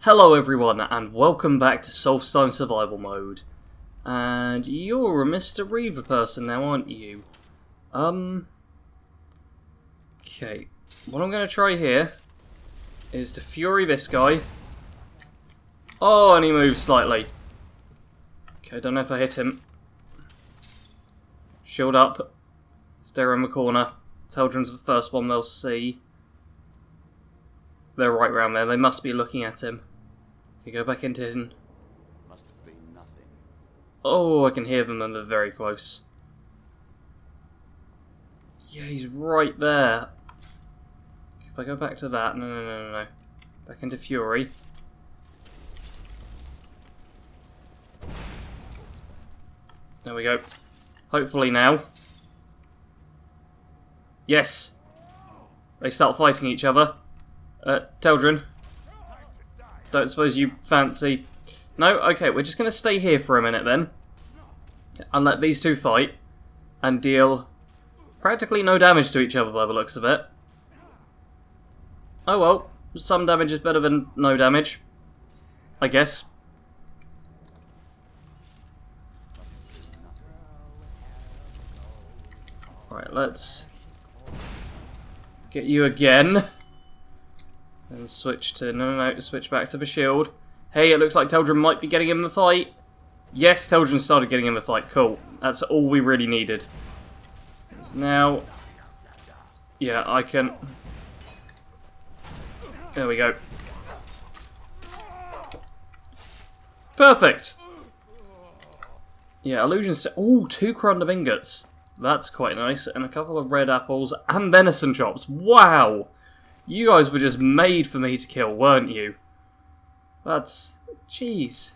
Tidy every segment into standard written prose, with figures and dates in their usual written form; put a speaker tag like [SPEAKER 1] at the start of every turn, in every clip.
[SPEAKER 1] Hello everyone, and welcome back to Solstheim Survival Mode. And you're a Mr. Reaver person now, aren't you? Okay. What I'm going to try here is to Fury this guy. Oh, and he moves slightly. Okay, don't know if I hit him. Shield up. Stay around the corner. Teldrin's the first one they'll see. They're right round there. They must be looking at him. Okay, go back into him.
[SPEAKER 2] Must have been nothing.
[SPEAKER 1] Oh, I can hear them and they're very close. Yeah, he's right there. If I go back to that, no. Back into Fury. There we go. Hopefully now. Yes! They start fighting each other. Teldrin. Don't suppose you fancy... No? Okay, we're just going to stay here for a minute then. And let these two fight. And deal practically no damage to each other by the looks of it. Oh well, some damage is better than no damage. I guess. Right, let's get you again. And switch to... No, switch back to the shield. Hey, it looks like Teldrin might be getting in the fight. Yes, Teldrin started getting in the fight. Cool. That's all we really needed. It's now... Yeah, I can... There we go. Perfect! Yeah, illusions... Oh, 2 Corundum ingots. That's quite nice. And a couple of red apples and venison chops. Wow! You guys were just made for me to kill, weren't you? That's... Jeez.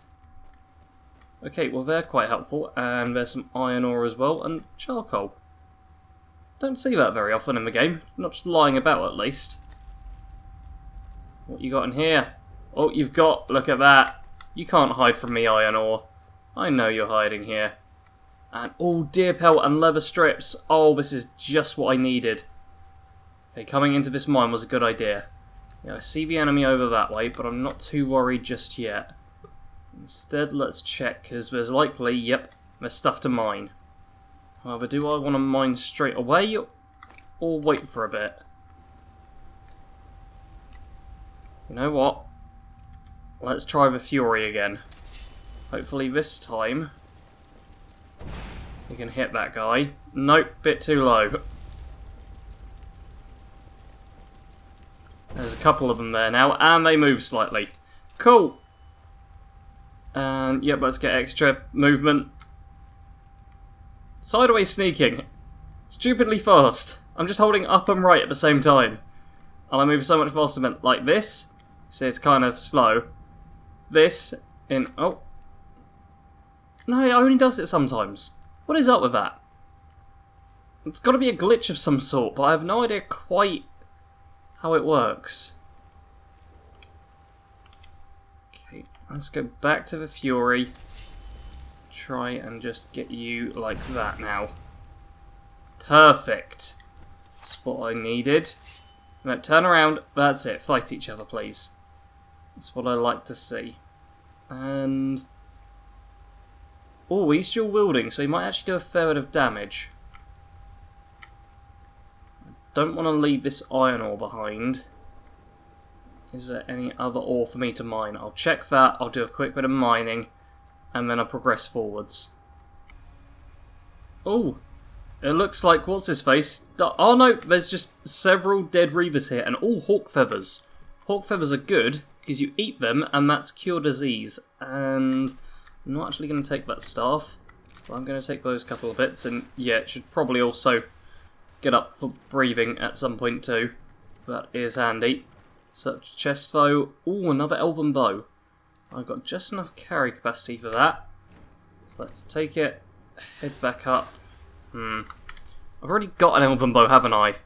[SPEAKER 1] Okay, well they're quite helpful. And there's some iron ore as well, and charcoal. Don't see that very often in the game. Not just lying about, at least. What you got in here? Oh, you've got... Look at that. You can't hide from me, iron ore. I know you're hiding here. And, oh, deer pelt and leather strips. Oh, this is just what I needed. Okay, coming into this mine was a good idea. Yeah, I see the enemy over that way, but I'm not too worried just yet. Instead, let's check, because there's likely, yep, there's stuff to mine. However, do I want to mine straight away, or wait for a bit? You know what? Let's try the Fury again. Hopefully this time we can hit that guy. Nope, bit too low. There's a couple of them there now, and they move slightly. Cool! And, yep, let's get extra movement. Sideways sneaking. Stupidly fast. I'm just holding up and right at the same time. And I move so much faster than, like this. See, it's kind of slow. This, in... Oh. No, it only does it sometimes. What is up with that? It's got to be a glitch of some sort, but I have no idea quite how it works. Okay, let's go back to the Fury. Try and just get you like that now. Perfect. That's what I needed. Now turn around. That's it. Fight each other, please. That's what I like to see. And... oh, he's dual wielding, so he might actually do a fair bit of damage. Don't want to leave this iron ore behind. Is there any other ore for me to mine? I'll check that, I'll do a quick bit of mining, and then I'll progress forwards. Oh, it looks like, what's his face? Oh no, there's just several dead reavers here, and all hawk feathers. Hawk feathers are good, because you eat them, and that's cure disease. And I'm not actually going to take that staff, but I'm going to take those couple of bits, and yeah, it should probably also get up for breathing at some point too. That is handy. Such chest foe. Ooh, another elven bow. I've got just enough carry capacity for that. So let's take it, head back up. I've already got an elven bow, haven't I?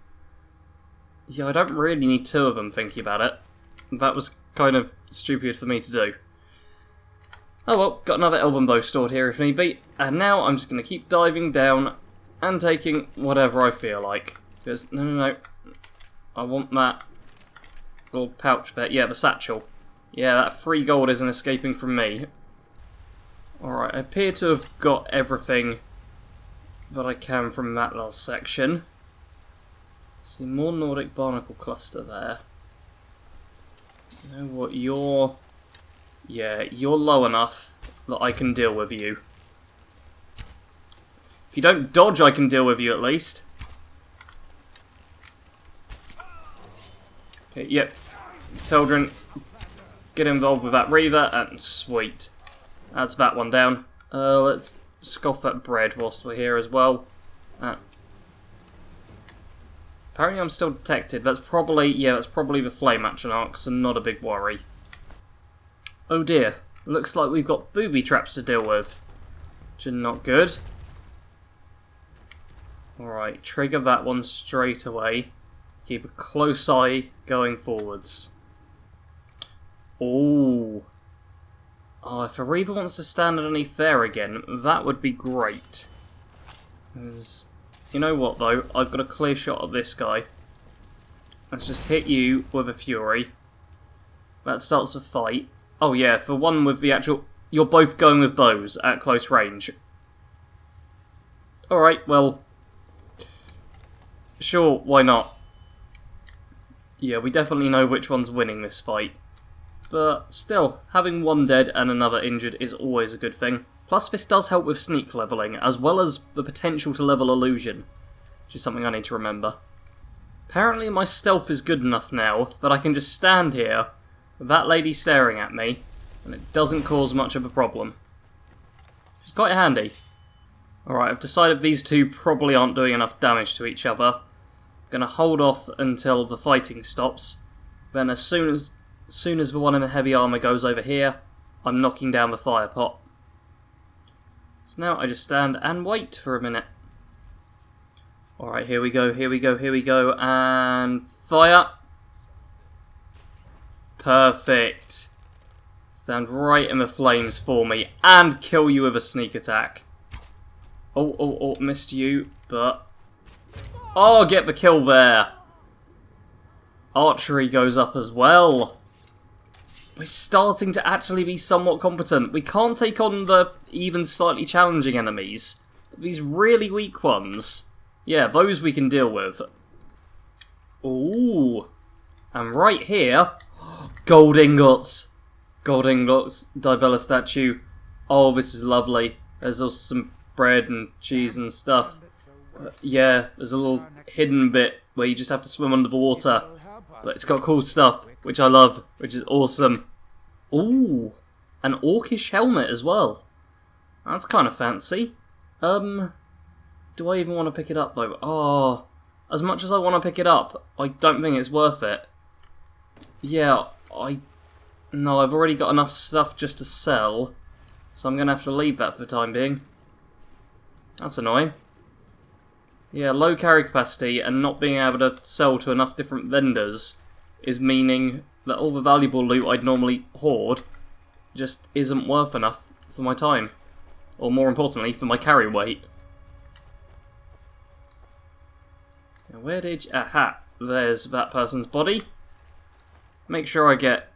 [SPEAKER 1] Yeah, I don't really need 2 of them, thinking about it. That was kind of stupid for me to do. Oh well, got another elven bow stored here if need be. And now I'm just going to keep diving down and taking whatever I feel like. Because, no. I want that little pouch there. Yeah, the satchel. Yeah, that 3 gold isn't escaping from me. Alright, I appear to have got everything that I can from that last section. See, more Nordic barnacle cluster there. You know what, you're... Yeah, you're low enough that I can deal with you. If you don't dodge, I can deal with you at least. Okay, yep. Children, get involved with that Reaver, and sweet. That's that one down. Let's scoff that bread whilst we're here as well. Apparently I'm still detected. That's probably, yeah, that's probably the flame action arc, so not a big worry. Oh dear. Looks like we've got booby traps to deal with. Which are not good. Alright, trigger that one straight away. Keep a close eye going forwards. Ooh. Oh, if a Reaver wants to stand underneath there again, that would be great. You know what though, I've got a clear shot at this guy. Let's just hit you with a Fury. That starts the fight. Oh yeah, for one with the actual... You're both going with bows at close range. Alright, well... Sure, why not? Yeah, we definitely know which one's winning this fight. But still, having one dead and another injured is always a good thing. Plus this does help with sneak leveling, as well as the potential to level illusion, which is something I need to remember. Apparently my stealth is good enough now that I can just stand here with that lady staring at me, and it doesn't cause much of a problem. It's quite handy. Alright, I've decided these two probably aren't doing enough damage to each other. I'm gonna hold off until the fighting stops, then as soon as the one in the heavy armour goes over here, I'm knocking down the fire pot. So now I just stand and wait for a minute. Alright, here we go, here we go, here we go, and fire! Perfect. Stand right in the flames for me, and kill you with a sneak attack. Oh, missed you, but... Oh, get the kill there! Archery goes up as well. We're starting to actually be somewhat competent. We can't take on the even slightly challenging enemies. But these really weak ones, yeah, those we can deal with. Ooh. And right here, gold ingots. Gold ingots, Dibella statue. Oh, this is lovely. There's also some bread and cheese and stuff. Yeah, there's a little hidden bit where you just have to swim under the water. But it's got cool stuff, which I love, which is awesome. Ooh, an orcish helmet as well. That's kind of fancy. Do I even want to pick it up though? Oh, as much as I want to pick it up, I don't think it's worth it. Yeah, no, I've already got enough stuff just to sell, so I'm going to have to leave that for the time being. That's annoying. Yeah, low carry capacity and not being able to sell to enough different vendors is meaning that all the valuable loot I'd normally hoard just isn't worth enough for my time. Or more importantly, for my carry weight. Now where did you... Aha! There's that person's body. Make sure I get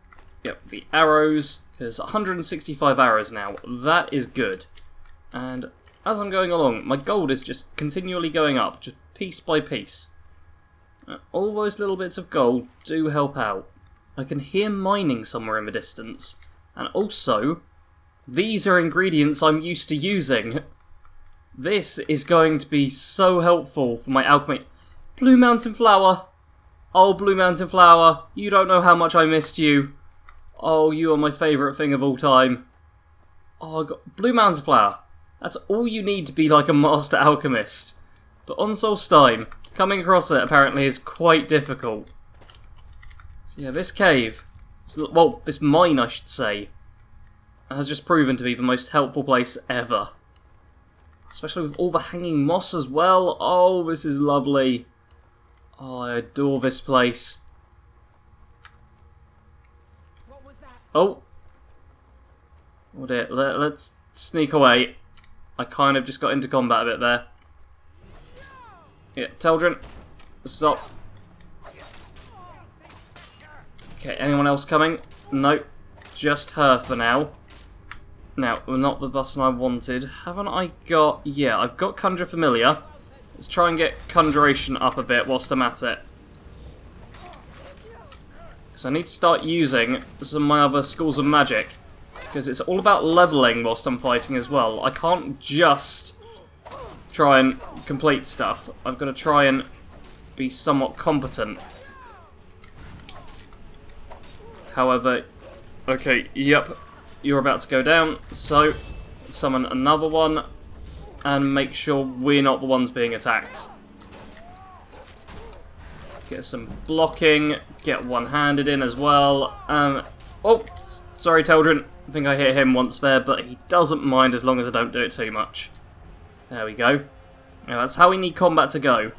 [SPEAKER 1] the arrows, because 165 arrows now. That is good. And as I'm going along, my gold is just continually going up, just piece by piece. All those little bits of gold do help out. I can hear mining somewhere in the distance. And also, these are ingredients I'm used to using. This is going to be so helpful for my alchemy. Blue Mountain Flower! Oh, Blue Mountain Flower, you don't know how much I missed you. Oh, you are my favourite thing of all time. Oh, I got Blue Mountain Flower. That's all you need to be like a master alchemist. But on Solstheim, coming across it apparently is quite difficult. So yeah, this cave, well, this mine I should say, has just proven to be the most helpful place ever. Especially with all the hanging moss as well. Oh, this is lovely. Oh, I adore this place.
[SPEAKER 3] What was that?
[SPEAKER 1] Oh. Oh dear, let's sneak away. I kind of just got into combat a bit there. Yeah, Teldrin, stop. Okay, anyone else coming? Nope. just her for now. Now, not the button I wanted. Haven't I got... Yeah, I've got Conjure Familiar. Let's try and get Conjuration up a bit whilst I'm at it. So I need to start using some of my other schools of magic. Because it's all about leveling whilst I'm fighting as well. I can't just try and complete stuff. I've got to try and be somewhat competent. However, okay, yep, you're about to go down, so summon another one and make sure we're not the ones being attacked. Get some blocking, get one-handed in as well. Oh, sorry Teldrin, I think I hit him once there, but he doesn't mind as long as I don't do it too much. There we go. Now that's how we need combat to go.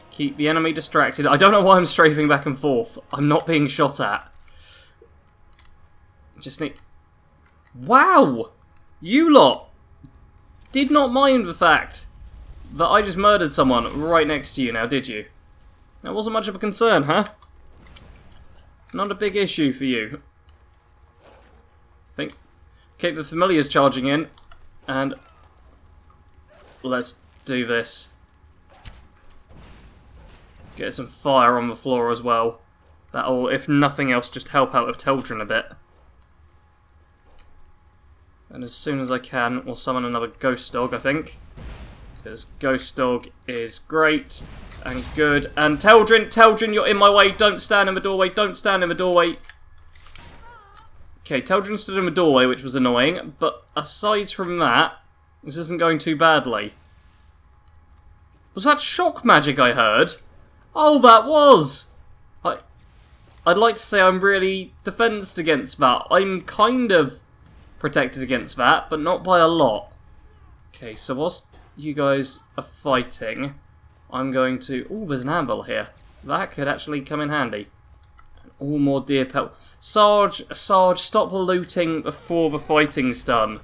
[SPEAKER 1] Keep the enemy distracted. I don't know why I'm strafing back and forth. I'm not being shot at. Just need... Wow! You lot did not mind the fact that I just murdered someone right next to you now, did you? That wasn't much of a concern, huh? Not a big issue for you. I think... Keep the familiars charging in, and... Let's do this. Get some fire on the floor as well. That'll, if nothing else, just help out with Teldrin a bit. And as soon as I can, we'll summon another Ghost Dog, I think. Because Ghost Dog is great and good. And Teldrin, you're in my way. Don't stand in the doorway. Don't stand in the doorway. Okay, Teldrin stood in the doorway, which was annoying. But aside from that, this isn't going too badly. Was that shock magic I heard? Oh, that was! I'd like to say I'm really defensed against that. I'm kind of protected against that, but not by a lot. Okay, so whilst you guys are fighting, I'm going to... Oh, there's an anvil here. That could actually come in handy. All more deer pelt. Sarge, stop looting before the fighting's done.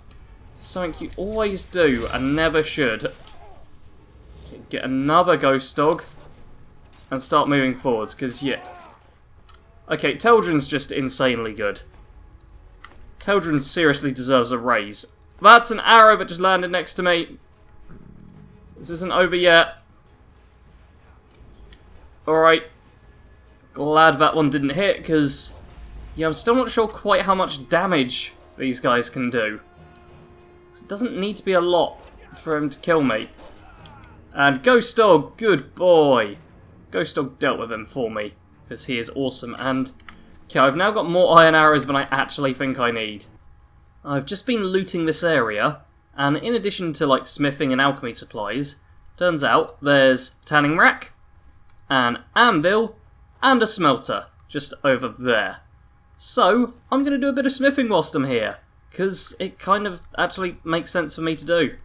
[SPEAKER 1] Something you always do and never should. Okay, get another Ghost Dog and start moving forwards, because, yeah. Okay, Teldrin's just insanely good. Teldrin seriously deserves a raise. That's an arrow that just landed next to me. This isn't over yet. Alright. Glad that one didn't hit, because... Yeah, I'm still not sure quite how much damage these guys can do. It doesn't need to be a lot for him to kill me. And Ghost Dog, good boy. Ghost Dog dealt with him for me, because he is awesome. And... Okay, I've now got more iron arrows than I actually think I need. I've just been looting this area, and in addition to like smithing and alchemy supplies, turns out there's a tanning rack, an anvil, and a smelter just over there. So, I'm going to do a bit of smithing whilst I'm here, because it kind of actually makes sense for me to do.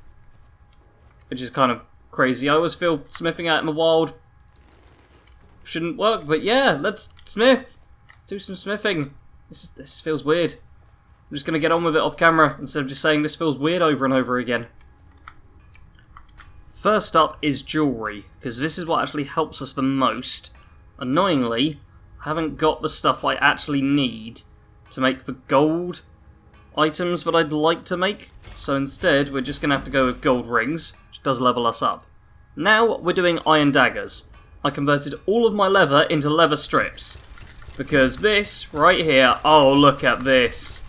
[SPEAKER 1] Which is kind of crazy. I always feel smithing out in the wild shouldn't work, but yeah, let's smith. Do some smithing. This feels weird. I'm just going to get on with it off camera instead of just saying this feels weird over and over again. First up is jewellery, because this is what actually helps us the most. Annoyingly, I haven't got the stuff I actually need to make the gold items that I'd like to make, so instead we're just going to have to go with gold rings, which does level us up. Now we're doing iron daggers. I converted all of my leather into leather strips. Because this, right here, oh look at this.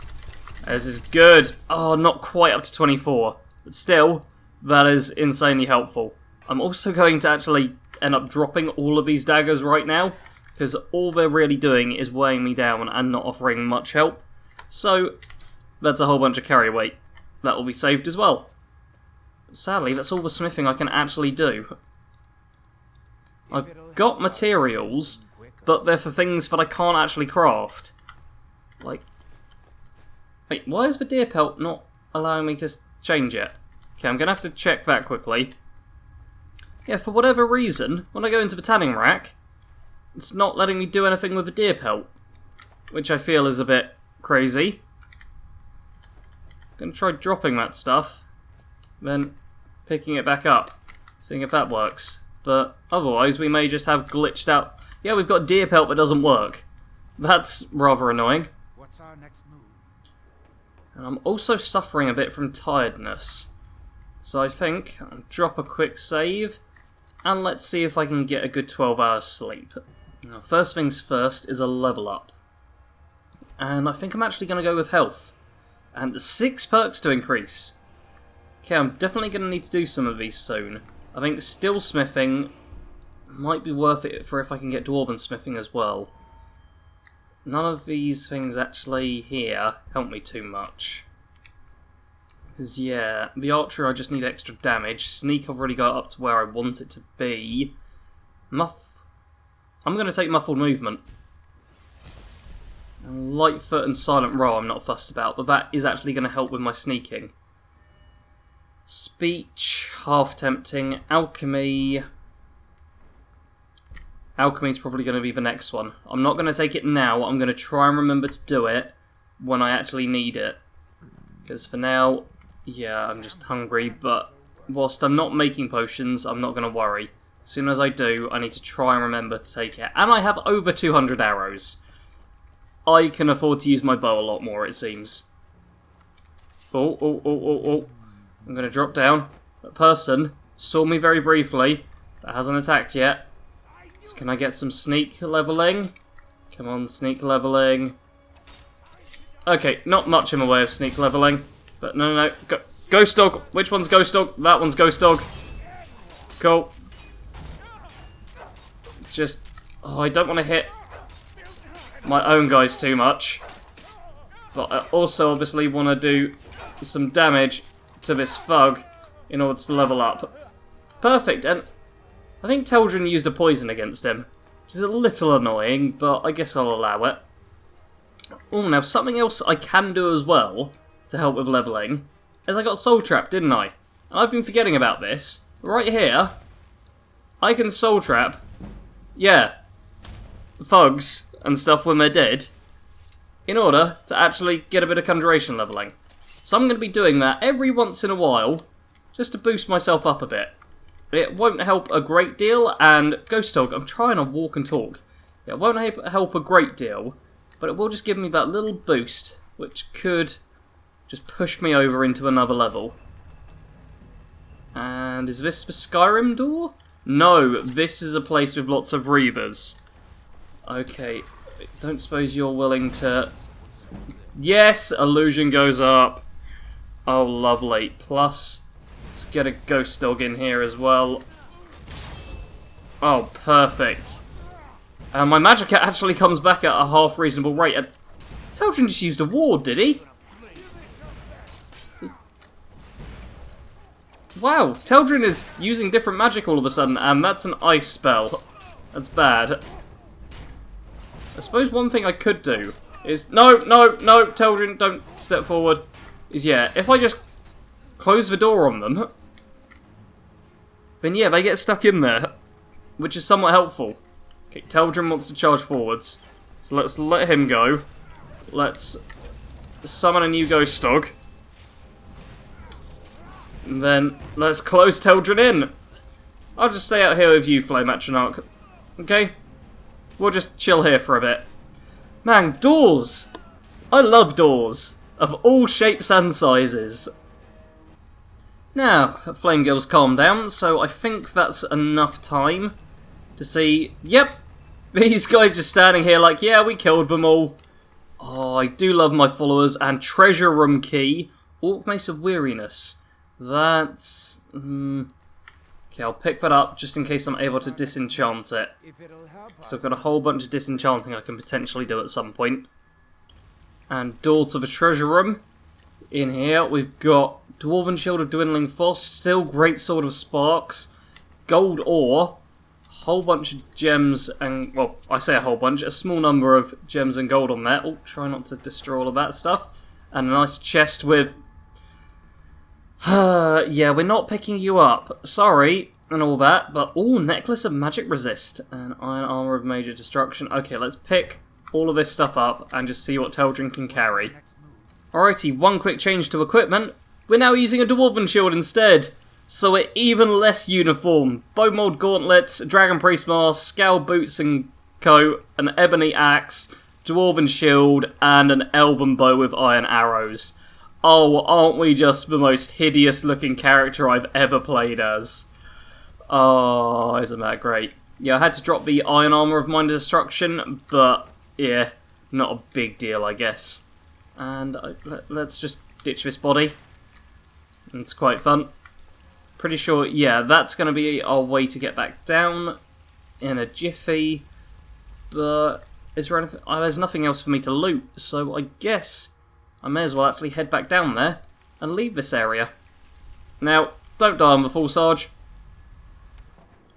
[SPEAKER 1] This is good. Oh, not quite up to 24. But still, that is insanely helpful. I'm also going to actually end up dropping all of these daggers right now. Because all they're really doing is weighing me down and not offering much help. So, that's a whole bunch of carry weight. That will be saved as well. But sadly, that's all the smithing I can actually do. I've got materials, but they're for things that I can't actually craft. Like... Wait, why is the deer pelt not allowing me to change it? Okay, I'm going to have to check that quickly. Yeah, for whatever reason, when I go into the tanning rack, it's not letting me do anything with the deer pelt. Which I feel is a bit crazy. I'm going to try dropping that stuff, then picking it back up, seeing if that works. But otherwise, we may just have glitched out... Yeah, we've got deer pelt that doesn't work. That's rather annoying.
[SPEAKER 2] What's our next move?
[SPEAKER 1] And I'm also suffering a bit from tiredness. So I think I'll drop a quick save, and let's see if I can get a good 12 hours sleep. Now, first things first is a level up. And I think I'm actually going to go with health. And 6 perks to increase. Okay, I'm definitely going to need to do some of these soon. I think steel smithing might be worth it for if I can get dwarven smithing as well. None of these things actually here help me too much. Because, yeah, the archer I just need extra damage. Sneak I've already got up to where I want it to be. I'm going to take muffled movement. And Lightfoot and silent row I'm not fussed about, but that is actually going to help with my sneaking. Speech, half tempting, alchemy. Alchemy's probably going to be the next one. I'm not going to take it now, I'm going to try and remember to do it when I actually need it. Because for now, yeah, I'm just hungry, but whilst I'm not making potions, I'm not going to worry. As soon as I do, I need to try and remember to take it. And I have over 200 arrows. I can afford to use my bow a lot more, it seems. Oh. I'm going to drop down. That person saw me very briefly, but hasn't attacked yet. So can I get some sneak leveling? Come on, sneak leveling. Okay, not much in the way of sneak leveling. But no. Ghost Dog. Which one's Ghost Dog? That one's Ghost Dog. Cool. It's just... Oh, I don't want to hit my own guys too much. But I also obviously want to do some damage to this thug in order to level up. Perfect, and I think Teldrin used a poison against him, which is a little annoying, but I guess I'll allow it. Oh, now something else I can do as well to help with leveling is I got Soul Trap, didn't I? And I've been forgetting about this. Right here, I can Soul Trap, yeah, thugs and stuff when they're dead, in order to actually get a bit of conjuration leveling. So I'm going to be doing that every once in a while, just to boost myself up a bit. It won't help a great deal, and Ghost Dog, I'm trying to walk and talk. It won't help a great deal, but it will just give me that little boost, which could just push me over into another level. And is this the Skyrim door? No, this is a place with lots of Reavers. Okay, don't suppose you're willing to... Yes, illusion goes up. Oh, lovely. Plus, let's get a Ghost Dog in here as well. Oh, perfect. And my magic actually comes back at a half reasonable rate. And Teldrin just used a ward, did he? Wow, Teldrin is using different magic all of a sudden, and that's an ice spell. That's bad. I suppose one thing I could do is... No, Teldrin, don't step forward. Is, yeah, if I just close the door on them, then yeah, they get stuck in there, which is somewhat helpful. Okay, Teldrin wants to charge forwards, so let's let him go. Let's summon a new Ghost Dog. And then let's close Teldrin in. I'll just stay out here with you, Flame Atronach. Okay? We'll just chill here for a bit. Man, doors! I love doors. Of all shapes and sizes. Now, Flame Girl's calmed down, so I think that's enough time to see... Yep! These guys just standing here like, yeah, we killed them all. Oh, I do love my followers. And Treasure Room Key. Orc Mace of Weariness. That's... Okay, I'll pick that up just in case I'm able to disenchant it. So I've got a whole bunch of disenchanting I can potentially do at some point. And door to the treasure room. In here we've got Dwarven Shield of Dwindling Frost, still Great Sword of Sparks, Gold Ore, a whole bunch of gems and, well, I say a whole bunch, a small number of gems and gold on there. Oh, try not to destroy all of that stuff. And a nice chest with... yeah, we're not picking you up. Sorry, and all that, but... Oh, Necklace of Magic Resist and Iron Armor of Major Destruction. Okay, let's pick all of this stuff up and just see what Teldrin can carry. Alrighty, one quick change to equipment. We're now using a Dwarven Shield instead, so we're even less uniform. Bone Mold Gauntlets, Dragon Priest Mask, Scowl Boots and Coat, an Ebony Axe, Dwarven Shield, and an Elven Bow with Iron Arrows. Oh, aren't we just the most hideous looking character I've ever played as? Oh, isn't that great? Yeah, I had to drop the iron armor of Mind Destruction, but yeah, not a big deal, I guess. And let's just ditch this body. It's quite fun. Pretty sure, yeah, that's going to be our way to get back down in a jiffy. But is there anything? There's nothing else for me to loot, so I guess I may as well actually head back down there and leave this area. Now, don't die on the full Sarge.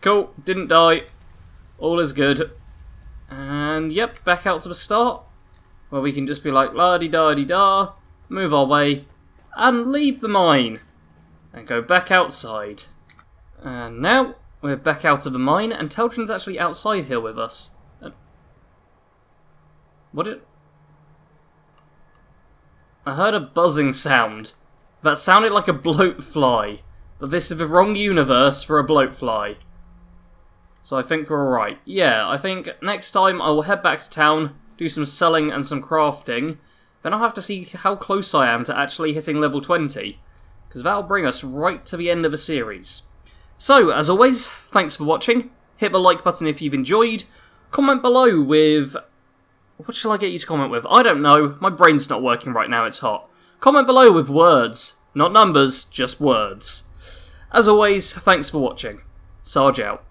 [SPEAKER 1] Cool, didn't die. All is good. And yep, back out to the start, where we can just be like la-di-da-di-da, move our way, and leave the mine, and go back outside. And now, we're back out of the mine, and Teltron's actually outside here with us. I heard a buzzing sound. That sounded like a bloatfly, but this is the wrong universe for a bloatfly. So I think we're alright. Yeah, I think next time I will head back to town, do some selling and some crafting, then I'll have to see how close I am to actually hitting level 20, because that'll bring us right to the end of the series. So, as always, thanks for watching. Hit the like button if you've enjoyed. Comment below with... what shall I get you to comment with? I don't know. My brain's not working right now, it's hot. Comment below with words. Not numbers, just words. As always, thanks for watching. Sarge out.